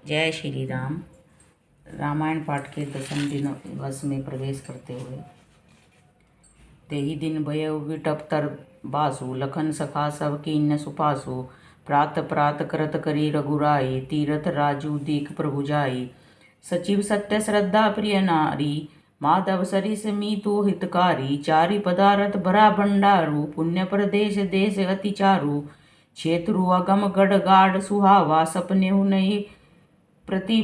जय श्री राम। रामायण पाठ के 10वें दिवस में प्रवेश करते हुए तेहि दिन भयउ विटप बासु लखन सखा सब कीन सुपासु प्रात प्रात करत करी रघुराई तीरथ राजू दीख प्रभु जाई सचिव सत्य श्रद्धा प्रिय नारी माधव सरिस मीतु हितकारी चारि पदारथ भरा भंडारू पुण्य प्रदेश देश अति चारु क्षेत्रु अगम गढ़ गाढ़ सुहावा सपने नहीं प्रति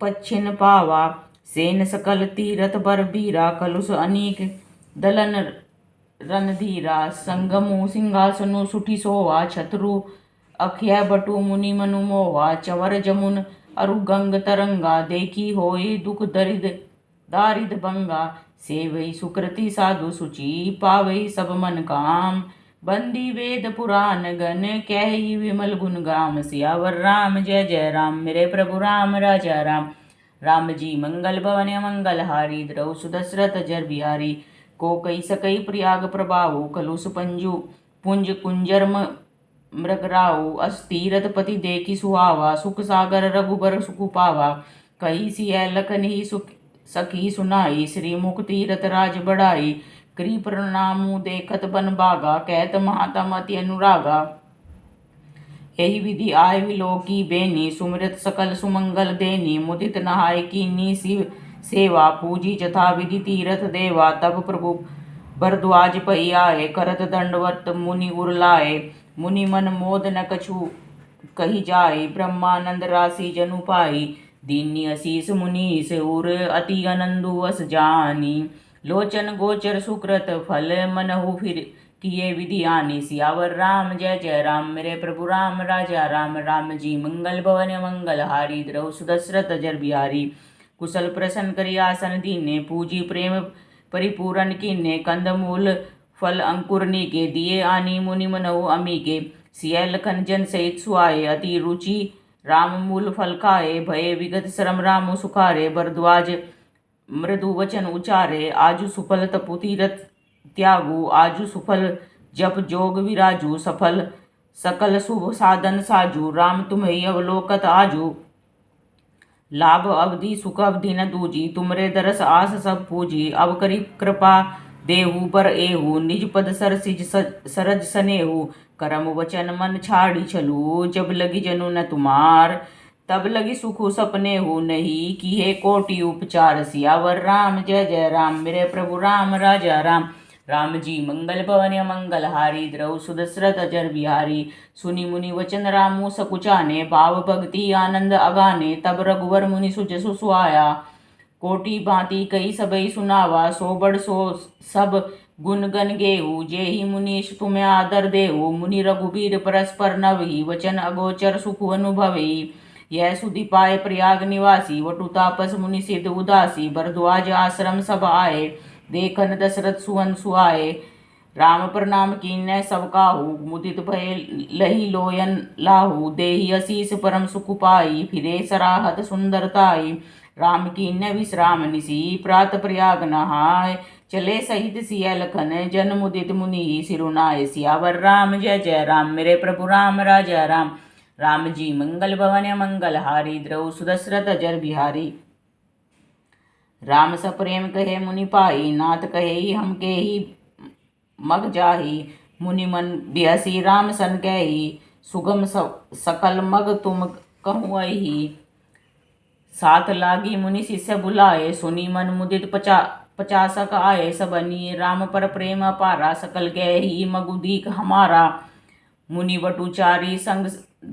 पच्छिन पावा सेन सकल तीरथ बर बीरा कलुष अनेक दलन रणधीरा संगमु सिंहासनु सुठी सोवा छत्रु अख्य बटु मुनि मनु मोहा चवर जमुन अरु गंग तरंगा देखी होई दुख दरिद दारिद बंगा सेवई सुकृति साधु सुचि पावई सब मन काम बंदी वेद पुराण गण कहि विमल गुण गाम सियावर राम जय जय राम। मेरे प्रभु राम राजा राम। राम जी मंगल भवन मंगल हारी द्रौ सुदशरथ जर बिहारी को कई सकई प्रयाग प्रभाऊ कलुष पंजु पुंज कुंजर मृगराऊ अस्तीरथ पति देखी सुहावा सुख सागर रघुबर सुख पावा कही सिय लखन ही सुख सखी सुनाई श्री मुख तीरथ राज बढ़ाई करी प्रणामु देखत बन बागा कहत महातम अति अनुरागा यही विधि आय विलोकी बेनी सुमृत सकल सुमंगल देनी मुदित नहाय कीनी शिव सेवा पूजी जथा विधि तीरथ देवा तब प्रभु भरद्वाज पई आए करत दंडवत मुनि उरलाए मुनि मन मोद न कछु कही जाए ब्रह्मानंद राशि जनु पाई दीनी असीस मुनीस उर अति आनंदु अस जानी लोचन गोचर सुकृत फल मनहु फिर किए विधि आनी सियावर राम जय जय राम। मेरे प्रभु राम राजा राम। राम जी मंगल भवन मंगल हारी द्रौ सुदशरथ जर बिहारी कुशल प्रसन्न करी आसन दीने पूजी प्रेम परिपूरण कीने कंद मूल फल अंकुर के दिए आनी मुनि मनहु अमी के सिय लखन जन सहित सुआए अति रुचि राम मूल फल खाए भय विगत श्रम राम सुखारे भरद्वाज मृदु वचन उचारे आजु सुफल तपु तीरथ त्यागु आजु सुफल जप जोग विराजु सफल सकल शुभ साधन साजु राम तुम्हें अवलोकत आजु लाभ अवधि सुख अवधि न दूजी तुमरे दरस आस सब पूजी अब करी कृपा देहु पर एहु निज पद सरसिज सरज सनेहु करम वचन मन छाड़ी छलू जब लगी जनु न तुम्हार तब लगी सुखु सपने हो नहीं कि हे कोटि उपचार सियावर राम जय जय राम। मेरे प्रभु राम राजा राम। राम जी मंगल भवन मंगल हारी द्रौ सुदशरथ अजर बिहारी सुनि मुनि वचन रामु सकुचाने भाव भक्ति आनंद अगाने तब रघुवर मुनि सुज सुआया कोटि भांति कई सबई सुनावा सो बड़ सो सब गुण गण गेहू जेहि मुनीश तुम्हें आदर देहु मुनि रघुबीर परस्पर नवहि वचन अगोचर सुख अनुभवी यह सुधि पाए प्रयाग निवासी वटु तापस मुनि सिद्ध उदासी भरद्वाज आश्रम सब आए देखन दशरथ सुवन सुआए राम प्रणाम कीन्य सब काहू मुदित भय लही लोयन लाहू देहि असीस परम सुख पाई फिरे सराहत सुंदरताई राम कीन्य विश्राम निसी प्रात प्रयाग नहाय चले सहित सिय लखन जन मुदित मुनि सिरुनाय सियावर राम जय जय राम। मेरे प्रभु राम राजा राम। राम जी मंगल भवन मंगल हारी द्रौ सुदशरथ अजर बिहारी राम सप्रेम कहे मुनि पाई नाथ कहे हम के ही मग जाही मुनि मन बिहसी राम सन कही सुगम सकल मग तुम कहूँ ही साथ लागी मुनि शिष्य बुलाए सुनी मन मुदित पचासक आए सबनी राम पर प्रेम अपारा सकल गए ही मगुदीक हमारा मुनि वटुचारी संग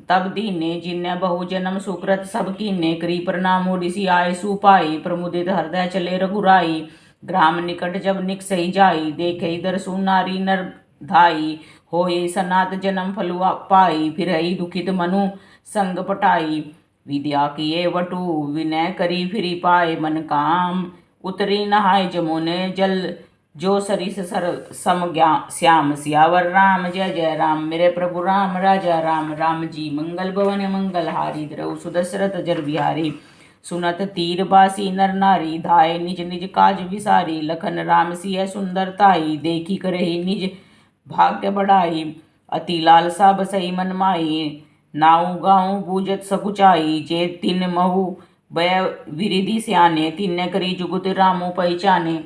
तब दीने जिन्ने बहु जन्म सुकृत सब कीने करी प्रणाम ऋषि आय सुपाई प्रमुदित हृदय चले रघुराई ग्राम निकट जब निकसई जाई देखे दरसु नारी नर धाई होए सनात जन्म फलुआ पाई फिर ही दुखित मनु संग पटाई विद्या किए वटु विनय करी फिरी पाए मन काम उतरी नहाय जमुन जल जो सरिस सर सम श्याम सियावर राम जय जय राम। मेरे प्रभु राम राजा राम। राम जी मंगल भवन मंगल हारी द्रौ सुदशरथ जर बिहारी सुनत तीर बासी नर नारी धाय निज निज काज विसारी लखन राम सिय सुंदरताई देखी करहि निज भाग्य बढ़ाई अति लालसा बसई मन माई नाऊ गाऊं बूझत सकुचाई। जे तिन महु बय विरिधि स्याने, तिन्ने करी जुगुत रामु पहचाने।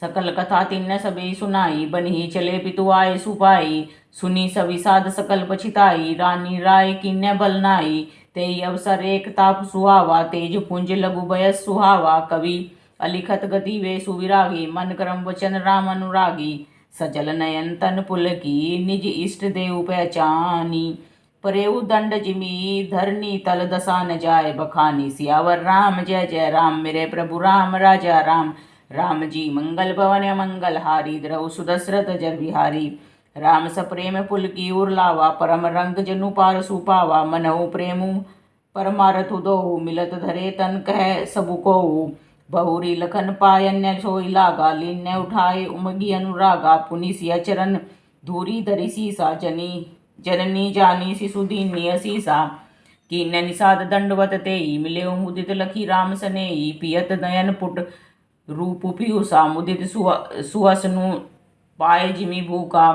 सकल कथा तिन्न सबे सुनाई, बन्ही चले पितु आए सुपाई। सुनी सविषाद सकल पछिताई, रानी राय किन्ने बल नाई। तेई अवसर एक ताप सुहावा, तेज पुंज लघु बयस सुहावा। कवि अलिखत गति वे सुविरागी, मन करम वचन राम अनुरागी। सजल नयन तन पुलकी, निज इष्ट देव पहचानी। परेउ दंड जिमी, धरनी तल दशा न जाय बखानी। सियावर राम जय जय राम, मेरे प्रभु राम राजा राम। राम जी मंगल भवन मंगल हारी, द्रव सुदशरथ जर बिहारी। राम सप्रेम पुलकी उर लावा, परम रंग जनु पार सुपावा। मनहु प्रेमु परमारथु दोहु, मिलत धरे तन कह सबु कोहु। बहुरी लखन पायन्य सोई लागा, लीन्य उठाए उमगी अनुरागा। पुनि सिया चरण धूरी धरि सीसा, जननी जानी शिशु दीनी असीसा। कीन्य निषाद दंडवत तेई, मिले मुदित लखी राम सनेई। पियत नयन पुट रूप पीयूषा, मुदित सुहसनु पाए जिमि भूखा।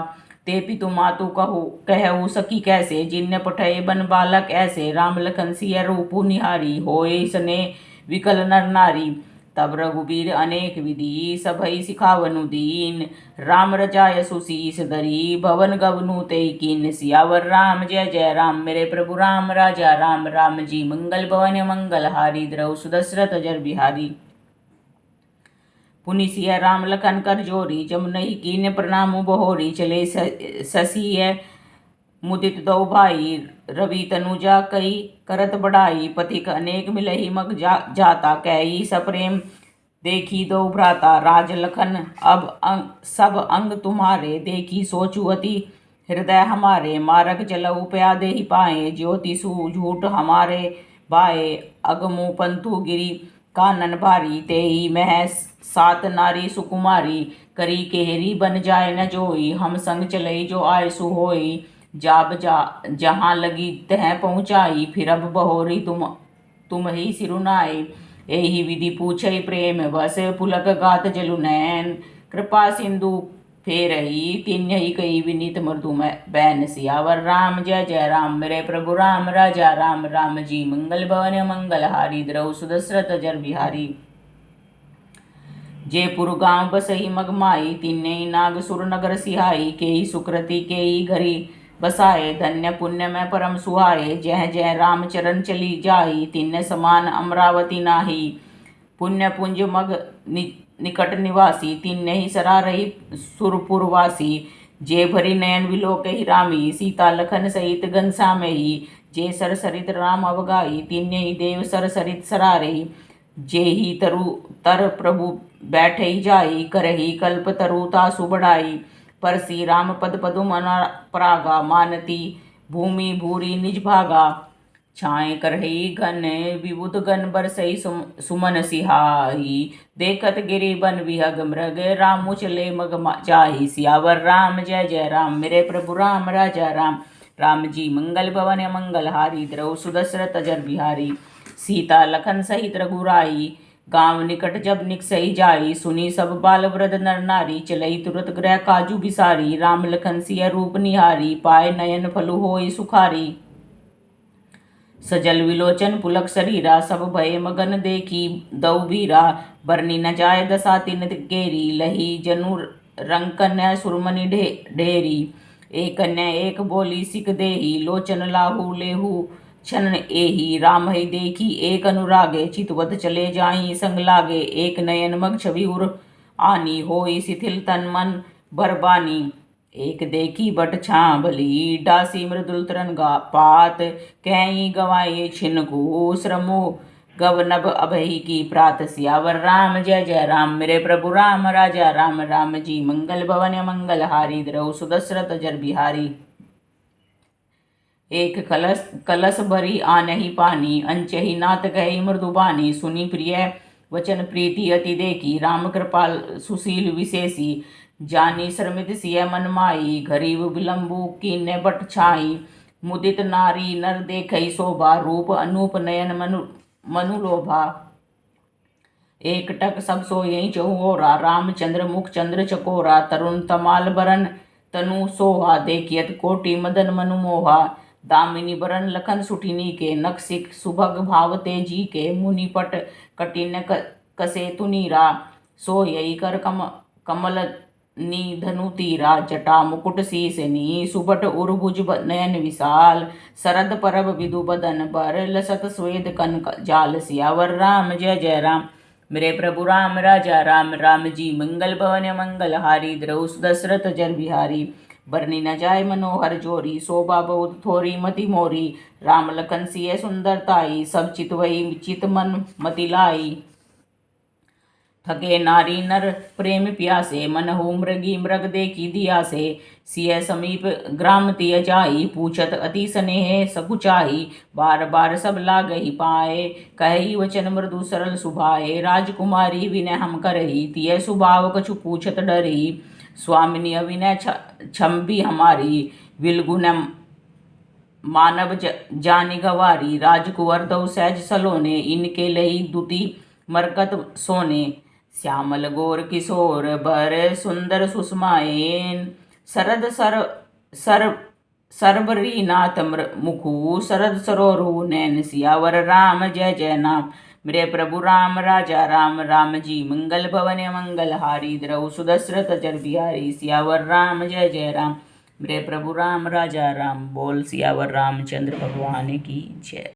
ते पितु मातु कहु सकी कैसे, जिन्ने पठय बन बालक ऐसे। राम लखन सिया रूपु निहारी, होए सने विकल नर नारी। तब रघुबीर अनेक विधि, सभई सिखावनु दीन। राम रजाय सुशीस धरी, भवन गवनु तेई कीन। सियावर राम जय जय राम, मेरे प्रभु राम राजा राम। राम जी मंगल भवन मंगल हारी, द्रव सुदशरथ जर बिहारी। पुनि सिया राम लखन कर जोरी, जमुनहि कीन्य प्रणामु बहोरी। चले ससिय मुदित दो भाई, रवि तनुजा कई करत बढ़ाई। पथिक अनेक मिलहि मग जाता, कैई सप्रेम देखी दो भ्राता। राज लखन अब सब अंग तुम्हारे, देखी सोचु अति हृदय हमारे। मारक चलऊ प्यादे ही पाए, ज्योति सु झूठ हमारे भाए। अगमु पंथु गिरी कानन भारी, तेई मह सात नारी सुकुमारी। करी केहरी बन जाय न जोई, हम संग चलई जो आय सु होई। जाब जहाँ लगी तह पहुँचाई, फिर अब बहोरी तुम ही सिरुनाई। एहि विधि पूछई प्रेम बस, पुलक गात जलु नैन। कृपा सिंधु फेरही, तिन्हि कई विनीत मृदु बैन। सियावर राम जय जय राम, मेरे प्रभु राम राजा राम। राम जी मंगल भवन मंगल हारी, द्रव सुदशरथ जर बिहारी। जयपुर गांव बसही मगमाई, तिन्ने नाग सुर नगर सिहाई। केई सुकृति केई घरी बसाए, धन्य पुण्य में परम सुहाए। जय जय राम चरण चली जाई, तिन्ने समान अमरावती नाही। पुण्य पुंज मग निकट निवासी, तिन्ने ही सरा रही सुरपुरवासी। जे भरी नयन विलोक ही रामी, सीता लखन सहित घनश्याम ही। जे सर सरित राम अवगाई, तिन्ने ही देव सर सरित सरारे। जे ही तर प्रभु बैठई जाई, करही कल्प तरु तासु बढ़ाई। परसी राम पद पदुम परागा, मानती भूमि भूरी निज भागा। छाए करही घन विबुध गण, बरसई सुमन सिहाई। देखत गिरि बन विहग मृग, रामु चले मग जाहि। सियावर राम जय जय राम, मेरे प्रभु राम राजा राम। राम जी मंगल भवन मंगल हारी, द्रव सुदशरथ जर बिहारी। सीता लखन सहित रघुराई, गांव निकट जब निकसई जाई। सुनी सब बाल वृद्ध नर नारी, चलई तुरत गृह काजू बिसारी। राम लखन सिया रूप निहारी, पाए नयन फलु होई सुखारी। सजल विलोचन पुलक शरीरा, सब भय मगन देखी दऊ बीरा। बरनी न जाय दशा तिन केरी, लही जनु रंग कन्या सुरमणि ढेरी। एक कन्या एक बोली सिक देही, लोचन लाहू लेहू छन एही। राम ही देखी एक अनुरागे, चितवत चले जाई संग लागे। एक नयन मग छवि उर आनी, होई शिथिल तन मन बरबानी। एक देखी बट छांबली, डासी मृदुल तरन पात। कहीं गवाए छिनको, श्रमो गवनभ अभही की प्रात। सियावर राम जय जय राम, मेरे प्रभु राम राजा राम। राम जी मंगल भवन मंगल हारी, द्रव सुदशरथ जर बिहारी। एक कलश भरी आनहि पानी, अंचहि नाथ गई मृदुबानी। सुनी प्रिय वचन प्रीति अति देखी, राम कृपाल सुशील विशेषी। जानी श्रमित सिय मन माई, गरीब विलंबु कीन्य बट छाई। मुदित नारी नर देखई शोभा, रूप अनूप नयन मनु लोभा। एक टक सब सोयई चहुओरा, रामचंद्र मुख चंद्र चकोरा। तरुण तमाल बरन तनु सोहा, देखियत कोटि मदन मनु मोहा। दामिनी बरन लखन सुठिनी के, नखसिक सुभग भावते जी के, मुनिपट कटिन कसे तुनीरा, सो यही कर कमल धनु तीरा, जटा मुकुट शीसनी, सुबट उर्भुज नयन विशाल, शरद परब विदु बदन बर, लसत स्वेद कनक जाल, सियावर राम जय जय राम। मेरे प्रभु राम राजा राम, राम जी मंगल भवन मंगल हारी, द्रौ दशरथ जर बिहारी, बरनी न जाय मनोहर जोरी, शोभा बहुत थोरी मति मोरी, राम लखन सिय सुंदरताई, सब चितवई चित मन मति लाई, थके नारी नर प्रेम प्यासे, मनहु मृगी मृग देखी दियासे, सिय समीप ग्राम तिय जाई, पूछत अति स्नेह सकुचाई, बार बार सब लागहि पाए, कहि वचन मृदु सरल सुभाए, राजकुमारी विनय हम करही, तिय सुभाव कछु पूछत डरही, स्वामिनी अविनय छम्बी हमारी, विलगुन मानव जानि गवारी, राजकुंवर दौ सहज सलोने, इनके लई दुति मरकत सोने, श्यामल गोर किशोर बर सुंदर सुषमाएन, शरद सरबरी नाथ मुखु, शरद सरोरु नैन, सियावर राम जय जय नाम। मेरे प्रभु राम राजा राम, राम जी मंगल भवन मंगल हारी, द्रौ सुदशरथ जर बिहारी, सियावर राम जय जय राम। मेरे प्रभु राम राजा राम, बोल सियावर रामचंद्र भगवान की जय।